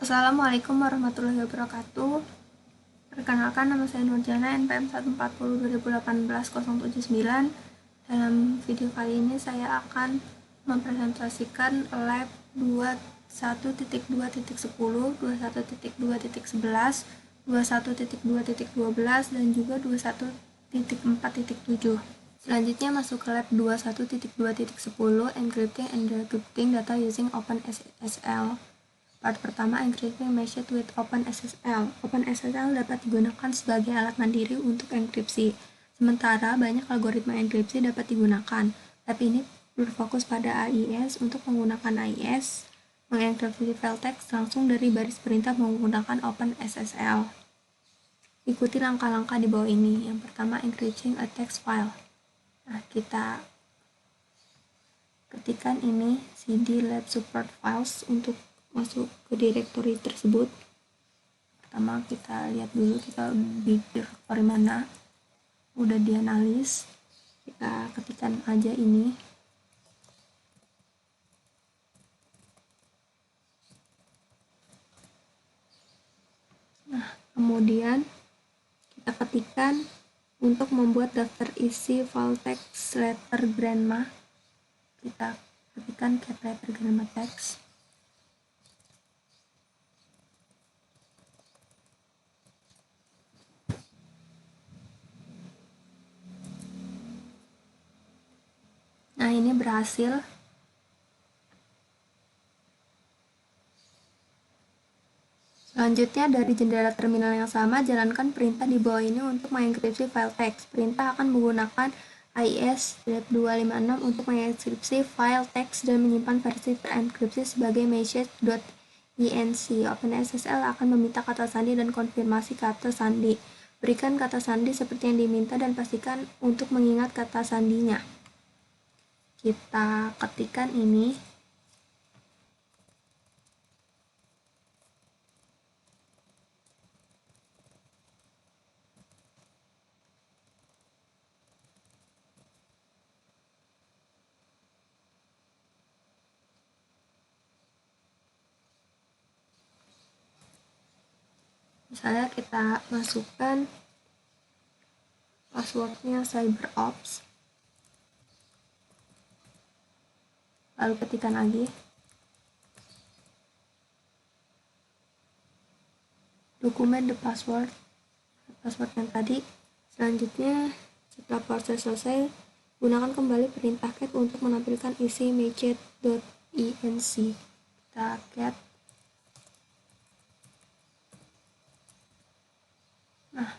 Assalamualaikum warahmatullahi wabarakatuh. Perkenalkan, nama saya Nurjana, NPM 140-2018-079. Dalam video kali ini saya akan mempresentasikan lab 21.2.10, 21.2.11, 21.2.12, dan juga 21.4.7. Selanjutnya masuk ke lab 21.2.10, Encrypting and Decrypting Data Using OpenSSL. Part pertama, encrypting message with OpenSSL. OpenSSL dapat digunakan sebagai alat mandiri untuk enkripsi. Sementara banyak algoritma enkripsi dapat digunakan, tapi ini berfokus pada AES. Untuk menggunakan AES, mengenkripsi file teks langsung dari baris perintah menggunakan OpenSSL. Ikuti langkah-langkah di bawah ini. Yang pertama, encrypting a text file. Nah, kita ketikkan ini cd lab support files untuk masuk ke directory tersebut. Pertama kita lihat dulu kita di directory mana, udah dianalis, kita ketikkan aja ini. Nah, kemudian kita ketikkan untuk membuat daftar isi file text letter grandma, kita ketikkan cat letter grandma text. Nah, ini berhasil. Selanjutnya, dari jendela terminal yang sama, jalankan perintah di bawah ini untuk mengenkripsi file teks. Perintah akan menggunakan IS-256 untuk mengenkripsi file teks dan menyimpan versi terenkripsi sebagai message.enc. OpenSSL akan meminta kata sandi dan konfirmasi kata sandi. Berikan kata sandi seperti yang diminta dan pastikan untuk mengingat kata sandinya. Kita ketikkan ini. Misalnya kita masukkan passwordnya CyberOps, lalu ketikkan lagi dokumen the password yang tadi. Selanjutnya setelah proses selesai, gunakan kembali perintah cat untuk menampilkan isi message.enc. Kita cat. Nah,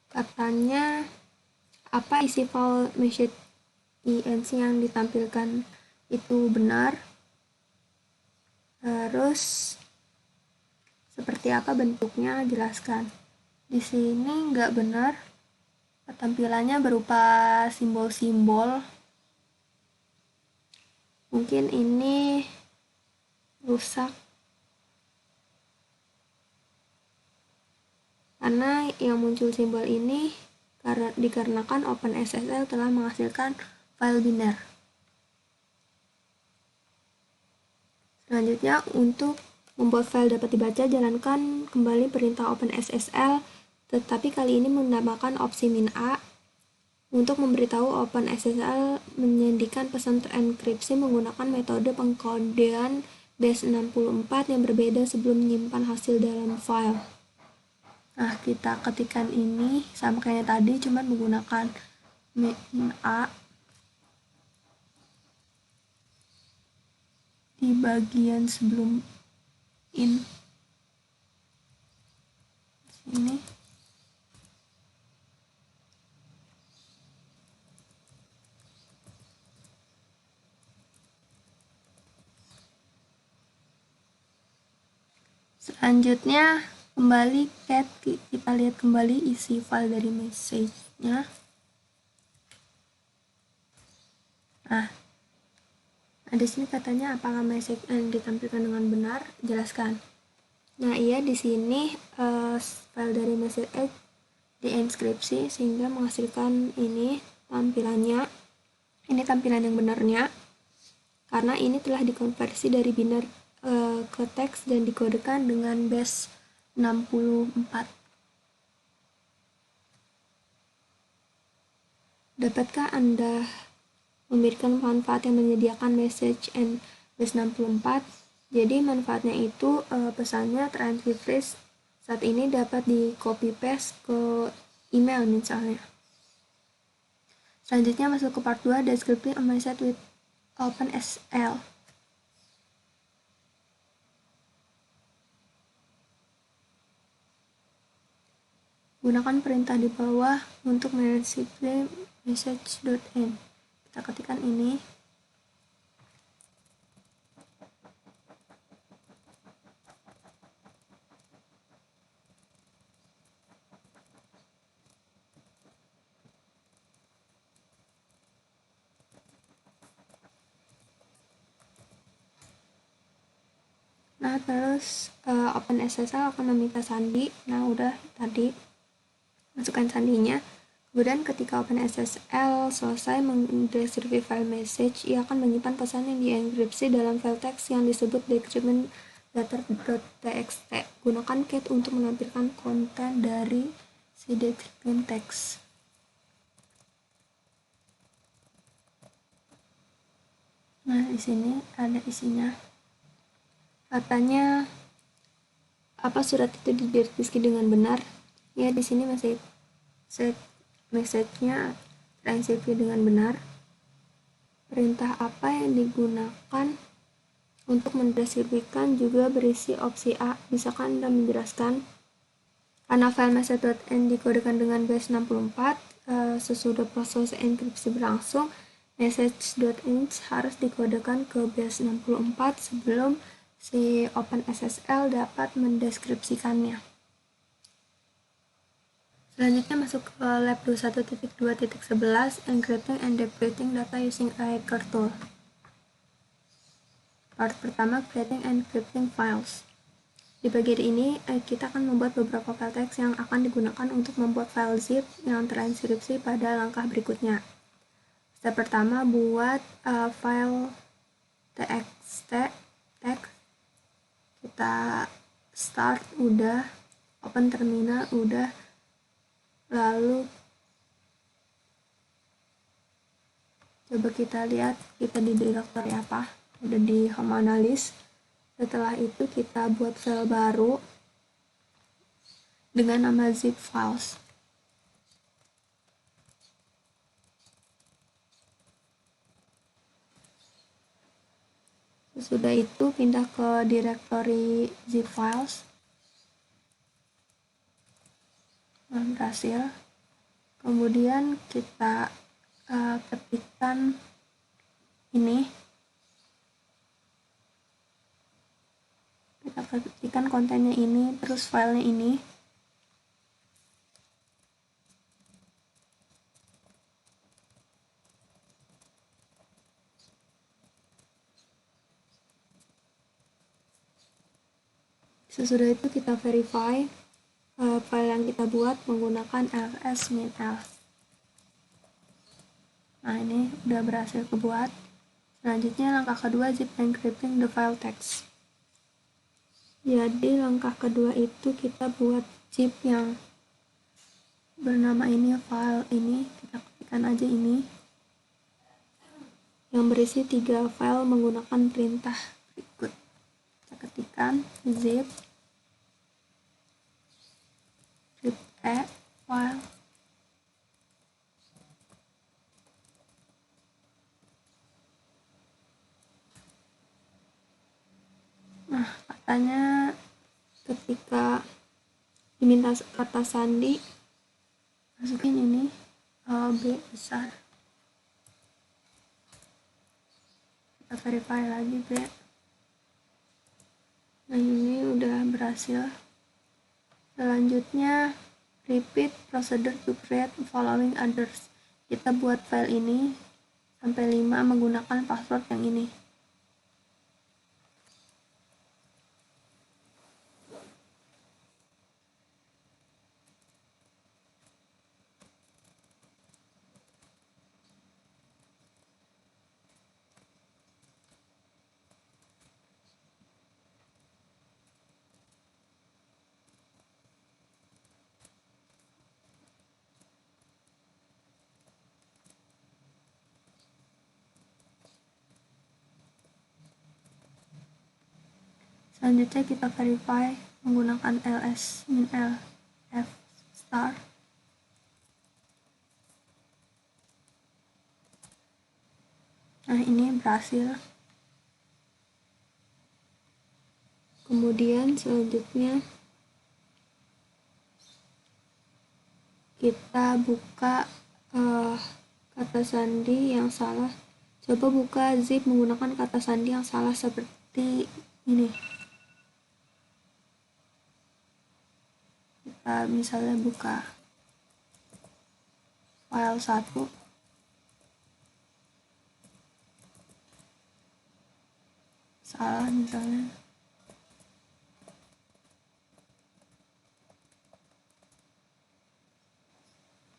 katanya apa isi file message.enc yang ditampilkan itu benar. Terus seperti apa bentuknya, jelaskan. Di sini nggak benar, tampilannya berupa simbol-simbol. Mungkin ini rusak karena yang muncul simbol ini dikarenakan OpenSSL telah menghasilkan file binar. Selanjutnya, untuk membuat file dapat dibaca, jalankan kembali perintah OpenSSL, tetapi kali ini menambahkan opsi -a untuk memberitahu OpenSSL menyandikan pesan terenkripsi menggunakan metode pengkodean base64 yang berbeda sebelum menyimpan hasil dalam file. Nah, kita ketikkan ini sama kayak tadi, cuma menggunakan -a di bagian sebelum in sini. Selanjutnya kembali cat, kita lihat kembali isi file dari message-nya. Nah, di sini katanya apakah message yang ditampilkan dengan benar, jelaskan. Nah, iya, di sini file dari message dienkripsi sehingga menghasilkan ini tampilannya. Ini tampilan yang benarnya karena ini telah dikonversi dari binar ke teks dan dikodekan dengan base 64. Dapatkah Anda memberikan manfaat yang menyediakan message and base 64? Jadi manfaatnya itu pesannya terenkripsi saat ini dapat di copy paste ke email misalnya. Selanjutnya masuk ke part 2, descripting a message with OpenSSL. Gunakan perintah di bawah untuk mensimply message.end. Kita ketikkan ini. Nah, terus OpenSSL akan meminta sandi. Nah, udah tadi masukkan sandinya. Kemudian ketika OpenSSL selesai mendeskripsi file message, ia akan menyimpan pesan yang dienkripsi dalam file teks yang disebut decryption data.txt. Gunakan cat untuk menampilkan konten dari si decryption teks. Nah, di sini ada isinya. Katanya apa surat itu dideskripsi dengan benar? Ya, di sini masih message-nya terenkripsi dengan benar. Perintah apa yang digunakan untuk mendeskripsikan juga berisi opsi A. Bisakah Anda menjelaskan? Karena file message.end dikodekan dengan base 64, sesudah proses enkripsi berlangsung, message.end harus dikodekan ke base 64 sebelum si OpenSSL dapat mendeskripsikannya. Selanjutnya masuk ke lab 21.2.11, encrypting and decrypting data using a hacker tool. Part pertama, creating and encrypting files. Di bagian ini, kita akan membuat beberapa file teks yang akan digunakan untuk membuat file zip yang terenkripsi pada langkah berikutnya. Step pertama, buat file txt teks. Kita start udah, open terminal udah, lalu coba kita lihat kita di directory apa, udah di home analysis. Setelah itu kita buat file baru dengan nama zip files. Sesudah itu pindah ke directory zip files. Nah, berhasil. Kemudian kita ketikkan ini. Kita ketikkan kontennya ini, terus filenya ini. Sesudah itu kita verify file yang kita buat menggunakan ls-min-l. Nah, ini udah berhasil kebuat. Selanjutnya langkah kedua, zip encrypting the file text. Jadi langkah kedua itu kita buat zip yang bernama ini, file ini, kita ketikkan aja ini, yang berisi 3 file menggunakan perintah berikut. Kita ketikkan zip file. Nah, katanya ketika diminta kata sandi, masukin ini B besar. Kita verify lagi B. Nah, ini udah berhasil. Selanjutnya repeat procedure to create following others. Kita buat file ini sampai 5 menggunakan password yang ini. Selanjutnya kita verify menggunakan ls min l f star. Nah, ini berhasil. Kemudian selanjutnya kita buka kata sandi yang salah. Coba buka zip menggunakan kata sandi yang salah seperti ini. Kita misalnya buka file 1. Salah misalnya.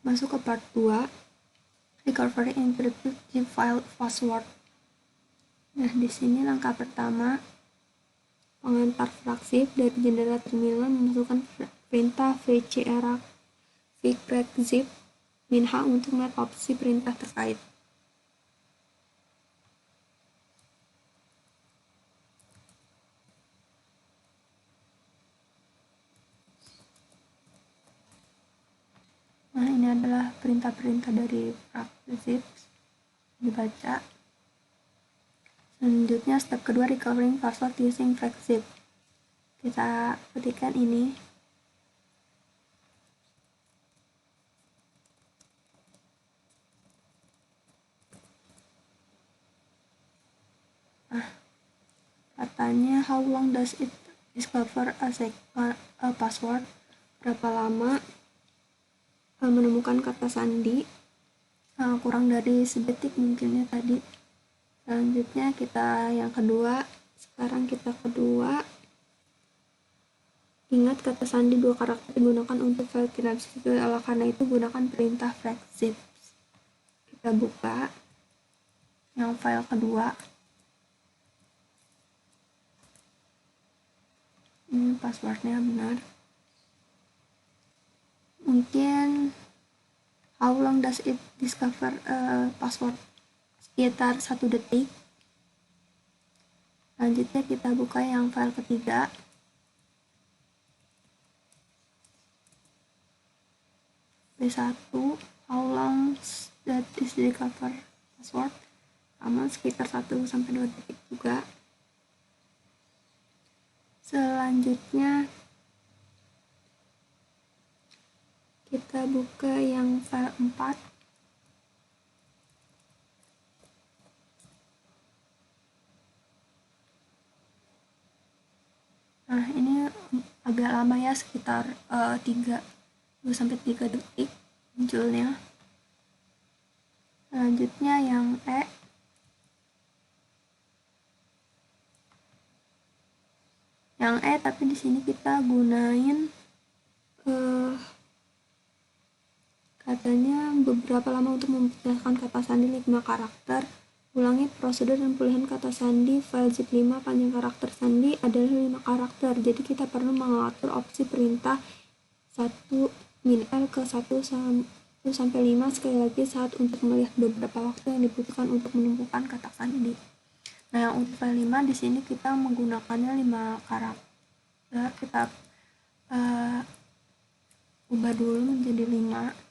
Masuk ke part 2, recovery encrypted zip file password. Nah, di sini langkah pertama, pengantar fraksi dari jendela terminal memasukkan perintah vcrx zip min h untuk melihat opsi perintah terkait. Nah, ini adalah perintah-perintah dari zip dibaca. Selanjutnya step kedua, recovering password using zip. Kita ketikkan ini. Nah, katanya how long does it discover a password? Berapa lama menemukan kata sandi? Kurang dari sedetik mungkin ya tadi. Selanjutnya kita yang kedua. Sekarang kita kedua. Ingat kata sandi 2 karakter digunakan untuk file tidak secure, karena itu gunakan perintah zip. Kita buka yang file kedua. Ini passwordnya benar. Mungkin how long does it discover password? Sekitar 1 detik. Selanjutnya kita buka yang file ketiga. B1, how long that is discover password? Sama sekitar 1-2 detik juga. Selanjutnya kita buka yang file 4. Nah, ini agak lama ya, sekitar 2-3 detik munculnya. Selanjutnya yang E. Yang E tapi di sini kita gunain katanya beberapa lama untuk memecahkan kata sandi 5 karakter. Ulangi prosedur dan pemulihan kata sandi file zip 5 panjang karakter sandi adalah 5 karakter. Jadi kita perlu mengatur opsi perintah 1 min l ke 1-5 sekali lagi saat untuk melihat beberapa waktu yang dibutuhkan untuk menemukan kata sandi. Nah, yang untuk file 5 di sini kita menggunakannya 5 karakter. Kita ubah dulu menjadi 5.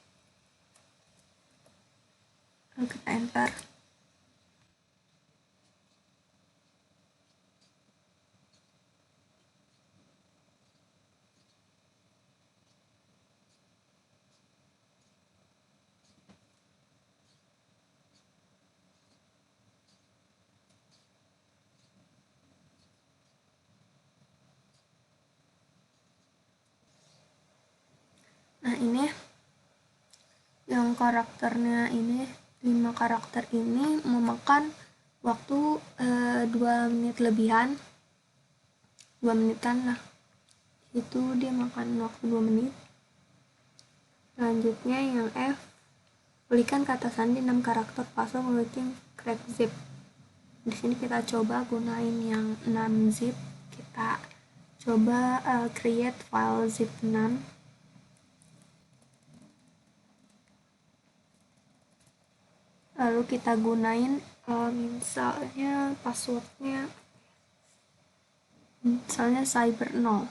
Lalu kita enter. Nah, ini yang karakternya ini 5 karakter ini memakan waktu 2 menit lebihan, 2 menitan lah. Itu dia makan waktu 2 menit. Selanjutnya yang F, belikan kata sandi 6 karakter password using zip. Di sini kita coba gunain yang 6 zip. Kita coba create file zip 6. Lalu kita gunain misalnya passwordnya misalnya cyber 0.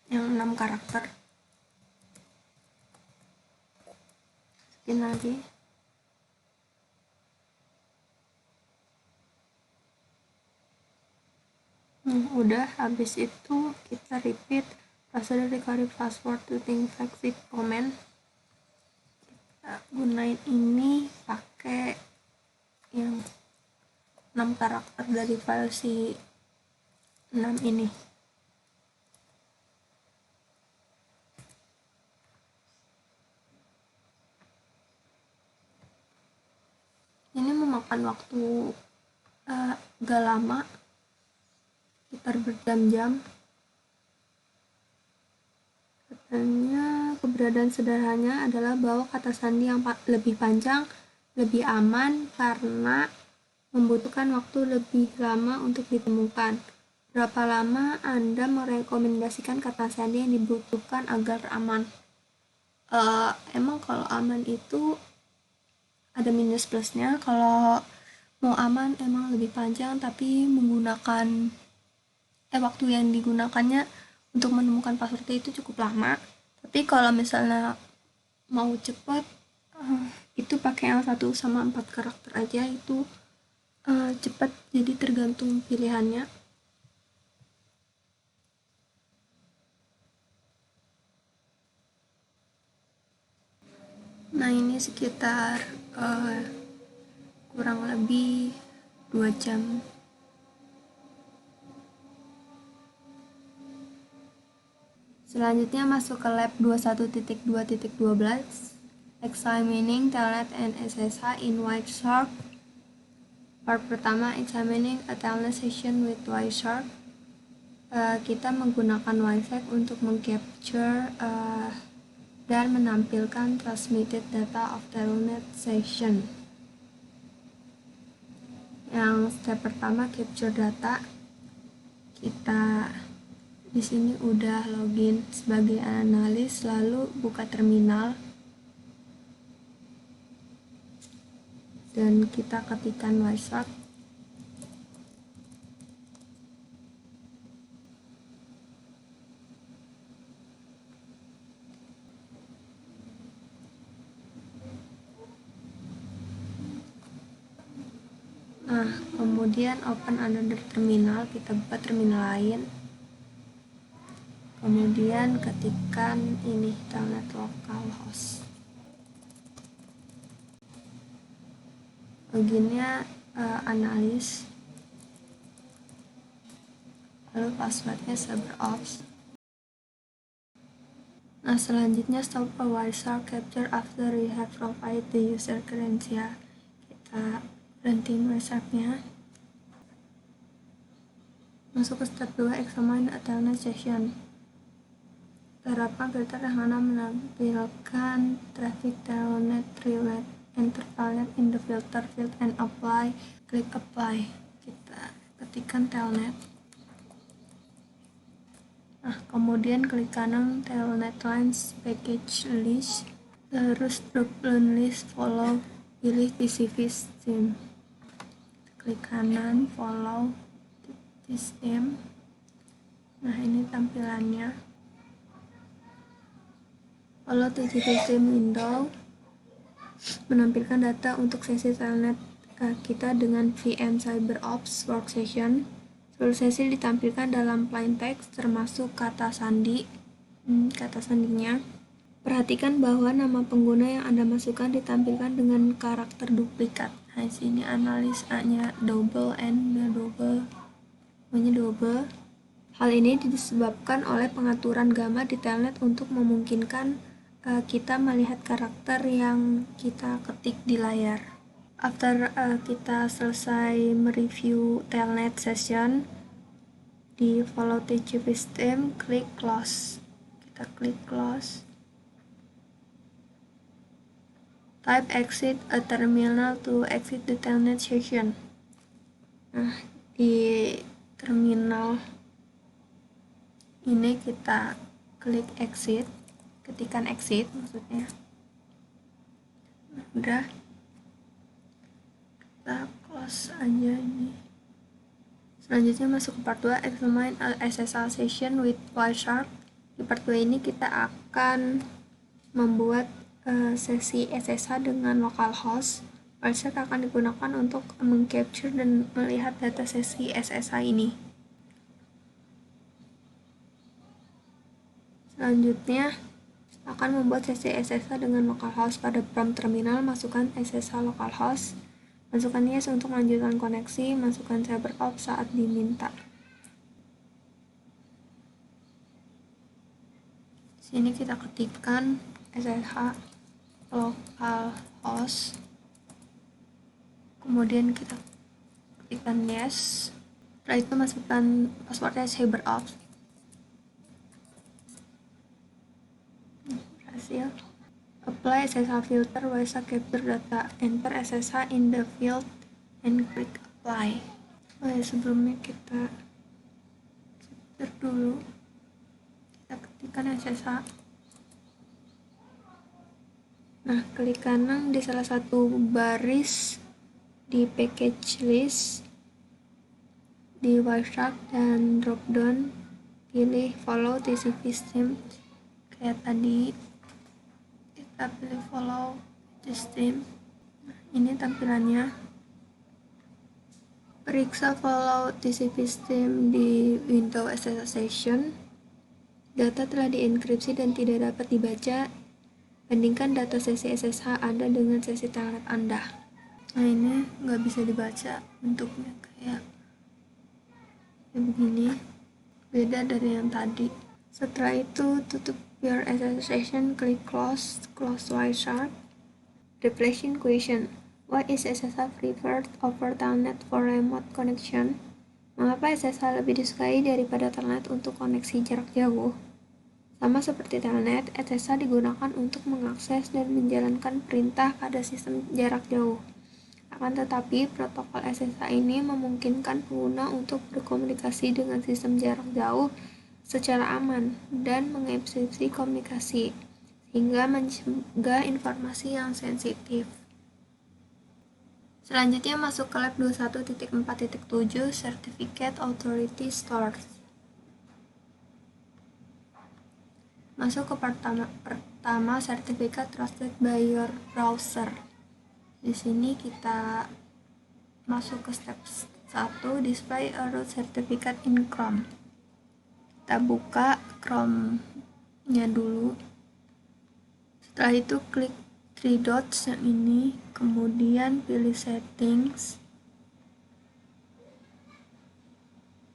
Yang 6 karakter. Skin lagi. Udah, habis itu kita repeat procedure recovery password to think flexible comment. Kita gunain ini pakai yang 6 karakter dari file si 6 ini. Ini memakan waktu gak lama, sekitar berjam-jam. Katanya keberadaan sederhananya adalah bahwa kata sandi yang lebih panjang lebih aman karena membutuhkan waktu lebih lama untuk ditemukan. Berapa lama Anda merekomendasikan kata sandi yang dibutuhkan agar aman? Emang kalau aman itu ada minus plusnya. Kalau mau aman emang lebih panjang, tapi menggunakan waktu yang digunakannya untuk menemukan passwordnya itu cukup lama. Tapi kalau misalnya mau cepat, itu pakai yang 1 sama 4 karakter aja, itu cepat, jadi tergantung pilihannya. Nah, ini sekitar kurang lebih 2 jam. Selanjutnya masuk ke lab 21.2.12, examining telnet and SSH in Wireshark. Part pertama, examining a telnet session with Wireshark. Kita menggunakan Wireshark untuk mengcapture dan menampilkan transmitted data of telnet session. Yang step pertama, capture data. Kita di sini udah login sebagai analis, lalu buka terminal dan kita ketikkan Wireshark. Nah, kemudian open another terminal, kita buka terminal lain. Kemudian ketikkan ini telnet localhost. Loginnya analis, lalu passwordnya CyberOps. Nah, selanjutnya stop a Wireshark capture after we have provided the user credential. Kita berhentiin Wiresharknya. Masuk ke step 2, examine a telnet session. Terapkan filter yang mana menampilkan traffic telnet, relay, enter telnet in the filter field and apply, klik apply. Kita ketikkan telnet. Nah, kemudian klik kanan telnet lines package list, terus drop down list, follow, pilih TCP stream. Klik kanan, follow TCP stream. Nah, ini tampilannya. Follow TCP stream window menampilkan data untuk sesi telnet kita dengan VM CyberOps Workstation. Seluruh sesi ditampilkan dalam plain text termasuk kata sandi, kata sandinya. Perhatikan bahwa nama pengguna yang Anda masukkan ditampilkan dengan karakter duplikat. Nah, sini analis A-nya double, N-nya double, O-nya double. Hal ini disebabkan oleh pengaturan gamma di telnet untuk memungkinkan kita melihat karakter yang kita ketik di layar. After kita selesai mereview telnet session, di follow TCP stream, klik close. Kita klik close. Type exit a terminal to exit the telnet session. Nah, di terminal ini kita klik exit, ketikan exit maksudnya. Nah, udah. kita close aja ini. Selanjutnya masuk ke part 2, examine SSL session with Wireshark. Di part 2 ini kita akan membuat sesi SSH dengan localhost. Wireshark akan digunakan untuk mengcapture dan melihat data sesi SSH ini. Selanjutnya akan membuat sesi SSH dengan localhost. Pada prompt terminal, masukkan SSH localhost. Masukkan yes untuk melanjutkan koneksi, masukkan CyberAuth saat diminta. Sini kita ketikkan SSH localhost, kemudian kita ketikkan yes. Setelah itu masukkan passwordnya CyberAuth. Berhasil. Apply SSH filter Wireshark capture data. Enter SSH in the field and click apply. Sebelumnya kita capture dulu. Kita ketikkan SSH. Nah, klik kanan di salah satu baris di package list di Wireshark dan drop down pilih follow TCP stream kayak tadi. Kita pilih follow the stream. Nah, ini tampilannya. Periksa follow TCP stream di window SSH session. Data telah dienkripsi dan tidak dapat dibaca. Bandingkan data sesi SSH Anda dengan sesi telnet Anda. Nah, ini nggak bisa dibaca bentuknya kayak begini, beda dari yang tadi. Setelah itu tutup your SSH session, klik close Wireshark. Reflection question: why is SSH preferred over telnet for remote connection? Mengapa SSH lebih disukai daripada telnet untuk koneksi jarak jauh? Sama seperti telnet, SSH digunakan untuk mengakses dan menjalankan perintah pada sistem jarak jauh. Akan tetapi, protokol SSH ini memungkinkan pengguna untuk berkomunikasi dengan sistem jarak jauh secara aman dan mengenkripsi komunikasi, sehingga mencegah informasi yang sensitif. Selanjutnya masuk ke lab 21.4.7 Certificate Authority Stores. Masuk ke pertama sertifikat trusted by your browser. Di sini kita masuk ke step 1, display a root certificate in Chrome. Kita buka Chrome-nya dulu. Setelah itu klik 3 dots yang ini, kemudian pilih settings.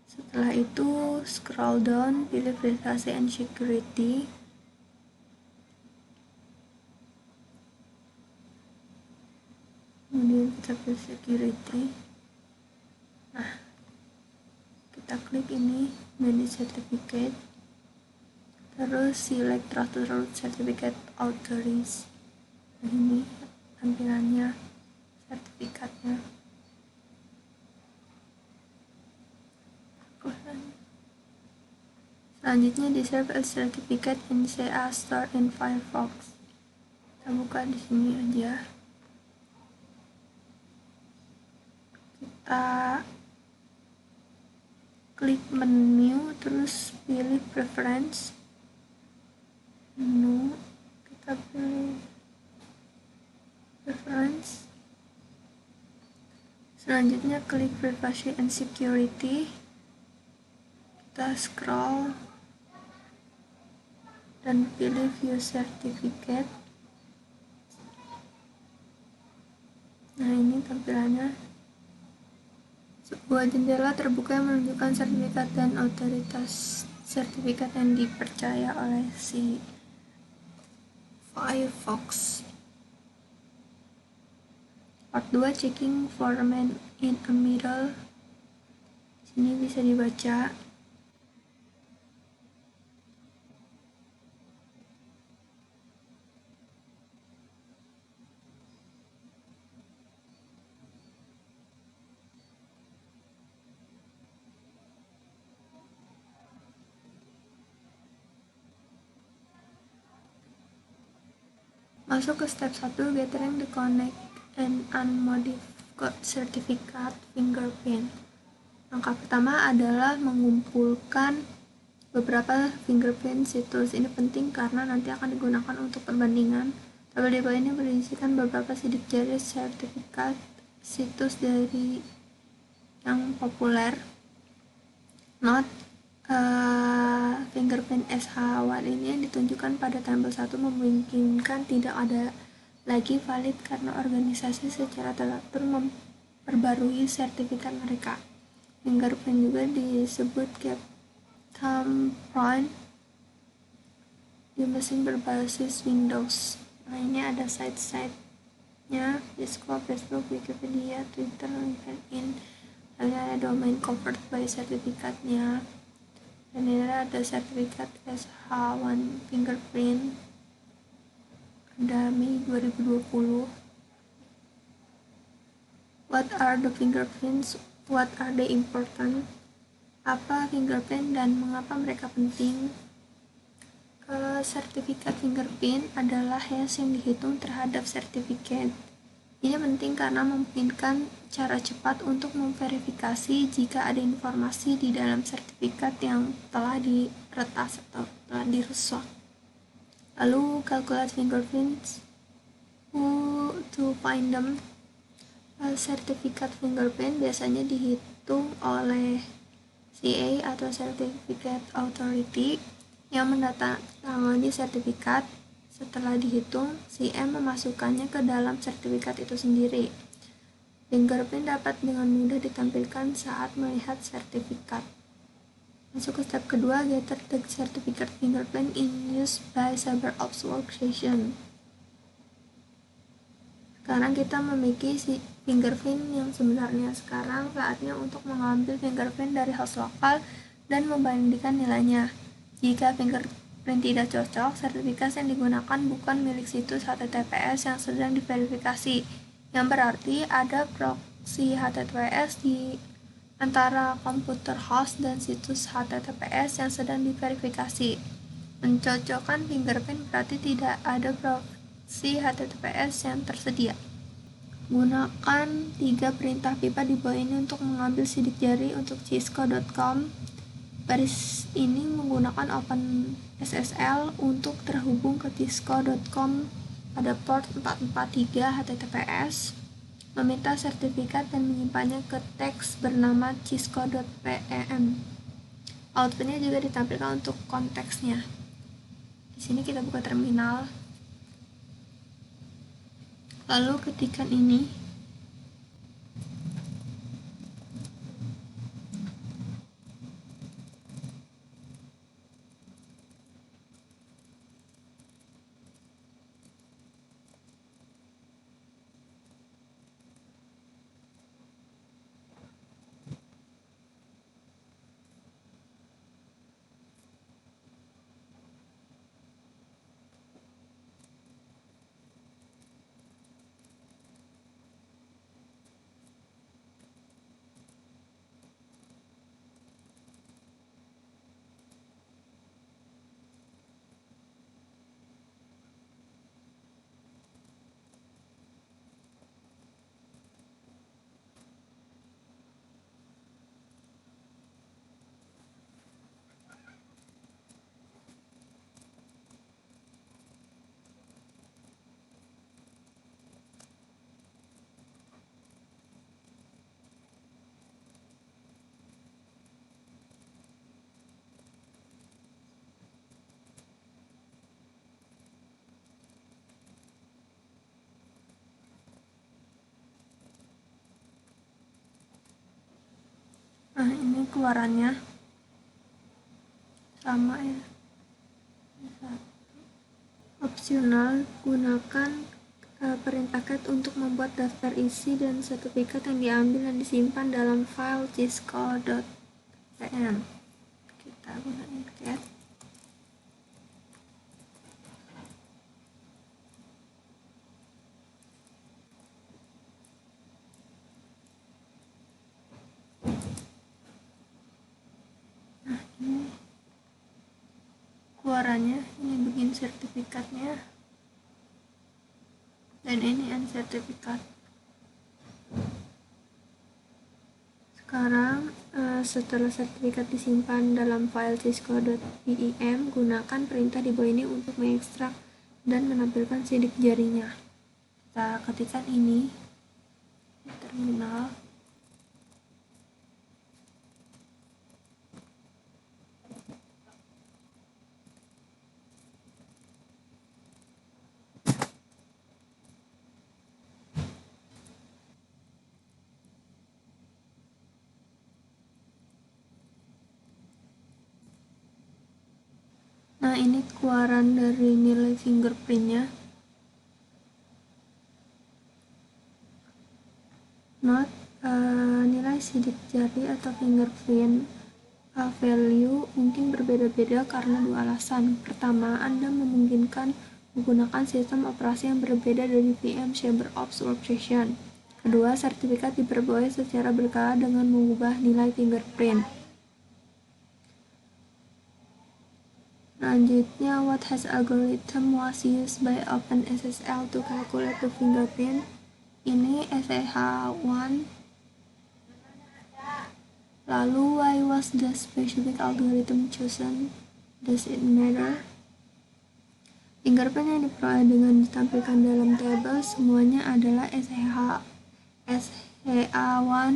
Setelah itu scroll down, pilih privacy and security. Kemudian kita pilih security. Nah, kita klik ini manage certificate. Terus select trusted root certificate authorities. Nah, ini tampilannya sertifikatnya. Selanjutnya disable a certificate in CA Store in Firefox. Kita buka di sini aja. Kita klik menu, terus pilih preference. Menu, kita pilih preference. Selanjutnya klik privacy and security. Kita scroll dan pilih view certificate. Nah, ini tampilannya. Sebuah jendela terbuka yang menunjukkan sertifikat dan otoritas sertifikat yang dipercaya oleh si Firefox. Part 2, checking for man in a mirror. Sini bisa dibaca. Masuk ke step 1, gathering the connect and unmodified sertifikat fingerprint. Langkah pertama adalah mengumpulkan beberapa fingerprint situs. Ini penting karena nanti akan digunakan untuk perbandingan. Tabel di bawah ini berisikan beberapa sidik jari sertifikat situs dari yang populer. Note, fingerprint SH1 ini yang ditunjukkan pada tabel 1 memungkinkan tidak ada lagi valid karena organisasi secara teratur memperbarui sertifikat mereka. Fingerprint juga disebut thumbprint di mesin berbasis Windows. Nah, ini ada site-site-nya, Discord, Facebook, Wikipedia, Twitter, LinkedIn. Lalu ada domain covered by sertifikatnya. Dan ini ada sertifikat SH1 fingerprint. Ada Mei 2020. What are the fingerprints? What are they important? Apa fingerprint dan mengapa mereka penting? Sertifikat fingerprint adalah hash yang dihitung terhadap sertifikat. Ini penting karena memungkinkan cara cepat untuk memverifikasi jika ada informasi di dalam sertifikat yang telah diretas atau telah dirusak. Lalu calculate fingerprints. Who to find them? Sertifikat fingerprint biasanya dihitung oleh CA atau Certificate Authority yang menandatangani sertifikat. Setelah dihitung, CM memasukkannya ke dalam sertifikat itu sendiri. Fingerprint dapat dengan mudah ditampilkan saat melihat sertifikat. Masuk ke step kedua, gather the certificate fingerprint in use by CyberOps Workstation. Sekarang kita memiliki fingerprint yang sebenarnya. Sekarang saatnya untuk mengambil fingerprint dari host lokal dan membandingkan nilainya. Jika fingerprint tidak cocok, sertifikat yang digunakan bukan milik situs HTTPS yang sedang diverifikasi, yang berarti ada proxy HTTPS di antara komputer host dan situs HTTPS yang sedang diverifikasi. Mencocokkan fingerprint berarti tidak ada proxy HTTPS yang tersedia. Gunakan 3 perintah pipa di bawah ini untuk mengambil sidik jari untuk cisco.com. Baris ini menggunakan OpenSSL untuk terhubung ke cisco.com pada port 443 HTTPS, meminta sertifikat dan menyimpannya ke teks bernama cisco.pem. Outputnya juga ditampilkan untuk konteksnya. Di sini kita buka terminal. Lalu ketikkan ini. Nah, ini keluarannya sama ya. Opsional, gunakan perintah cat untuk membuat daftar isi dan sertifikat yang diambil dan disimpan dalam file cisco.pm. Kita gunakan cat. Keluarannya ini begini sertifikatnya, dan ini unsertifikat. Sekarang setelah sertifikat disimpan dalam file cisco.pem, gunakan perintah di bawah ini untuk mengekstrak dan menampilkan sidik jarinya. Kita ketikkan ini di terminal. Nah, ini keluaran dari nilai fingerprintnya. Note, nilai sidik jari atau fingerprint value mungkin berbeda-beda karena dua alasan. Pertama, Anda memungkinkan menggunakan sistem operasi yang berbeda dari VM Saber Ops Workstation. Kedua, sertifikat diperbarui secara berkala dengan mengubah nilai fingerprint. Selanjutnya, what has algorithm was used by OpenSSL to calculate the fingerprint? Ini SSH1. Lalu, why was the specific algorithm chosen? Does it matter? Fingerprint yang diperoleh dengan ditampilkan dalam tabel semuanya adalah SSH1.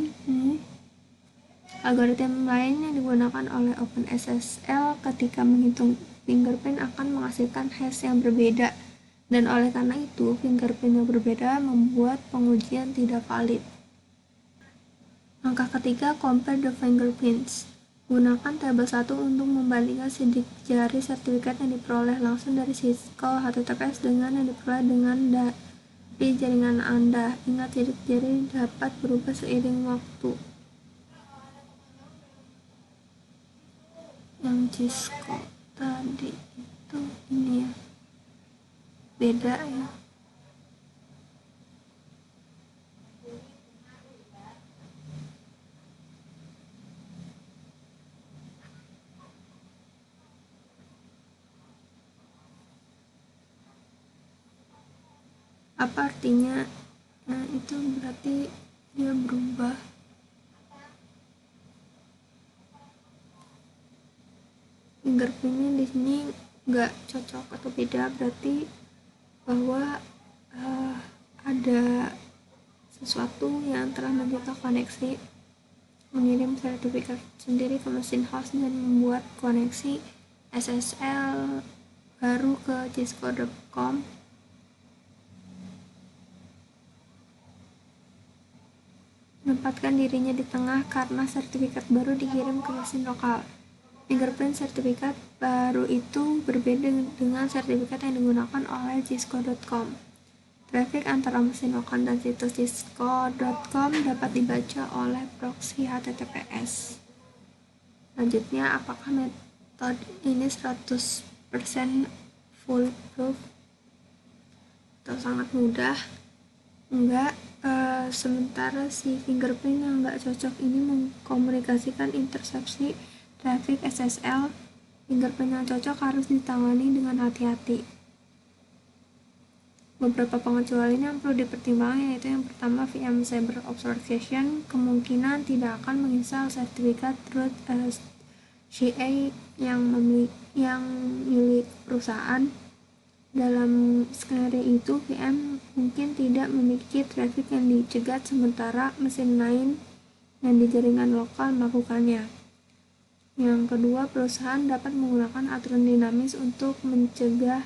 Algoritma lain yang digunakan oleh OpenSSL ketika menghitung fingerprint akan menghasilkan hash yang berbeda, dan oleh karena itu fingerprint yang berbeda membuat pengujian tidak valid. Langkah ketiga, compare the fingerprints. Gunakan tabel 1 untuk membandingkan sidik jari sertifikat yang diperoleh langsung dari Cisco HTTPS dengan yang diperoleh dari jaringan Anda. Ingat, sidik jari dapat berubah seiring waktu. Yang Cisco tadi itu ini ya, beda ya. Apa artinya? Nah, itu berarti dia berubah. Fingerprintnya di sini nggak cocok atau beda, berarti bahwa ada sesuatu yang telah membuka koneksi, mengirim sertifikat sendiri ke mesin host dan membuat koneksi SSL baru ke cisco.com. Menempatkan dirinya di tengah karena sertifikat baru dikirim ke mesin lokal. Fingerprint sertifikat baru itu berbeda dengan sertifikat yang digunakan oleh cisco.com. Traffic antara mesin lokal dan situs cisco.com dapat dibaca oleh proxy HTTPS. Selanjutnya, apakah metode ini 100% foolproof atau sangat mudah? Enggak. Sementara si fingerprint yang nggak cocok ini mengkomunikasikan intersepsi traffic SSL, fingerprint yang cocok harus ditangani dengan hati-hati. Beberapa pengecualian yang perlu dipertimbangkan yaitu yang pertama, VM Saber Ops Workstation kemungkinan tidak akan menginstal sertifikat root CA yang milik perusahaan. Dalam skenario itu, VM mungkin tidak memiliki traffic yang dicegat sementara mesin lain yang di jaringan lokal melakukannya. Yang kedua, perusahaan dapat menggunakan aturan dinamis untuk mencegah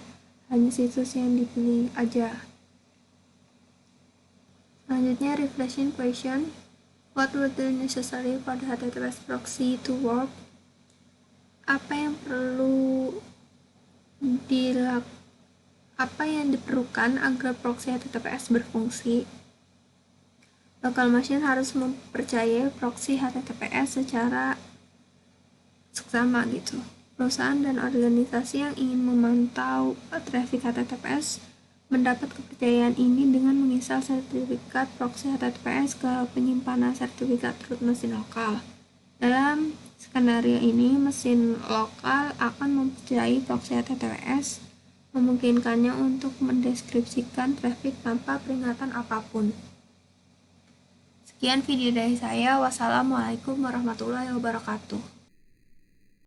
hanya situs yang dipilih aja. Selanjutnya, reflection question. What would be necessary for the HTTPS proxy to work? Apa yang diperlukan agar proxy HTTPS berfungsi? Local machine harus mempercayai proxy HTTPS secara seksama gitu. Perusahaan dan organisasi yang ingin memantau traffic HTTPS mendapat kepercayaan ini dengan menginstal sertifikat proxy HTTPS ke penyimpanan sertifikat root mesin lokal. Dalam skenario ini, mesin lokal akan mempercayai proxy HTTPS, memungkinkannya untuk mendeskripsikan traffic tanpa peringatan apapun. Sekian video dari saya. Wassalamualaikum warahmatullahi wabarakatuh.